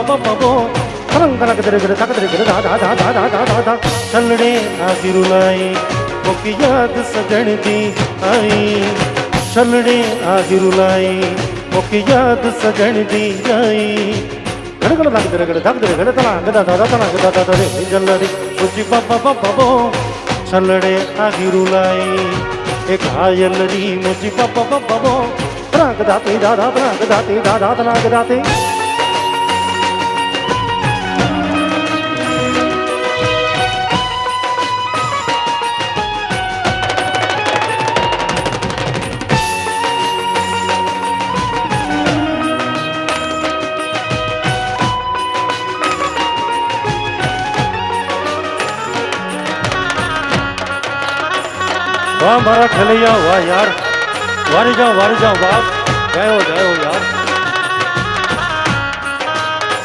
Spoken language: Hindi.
ಬಬೋ छलड़े आगिरुलाई मोकी याद सजण दी आई छलड़े आगिरुलाई मोकी याद सजण दी आई गड़गड़ लग गड़गड़ धक गड़ तना गदा दादा तना गदा दादा रे जल्लरी उची बबो छलड़े आगिरुलाई एक आयलरी मुझी बबो तना गदाते दादा तना गदाते दादा तना गदाते वाह मारा खेलैया वाह यार वारी जाओ वाह जय हो यार।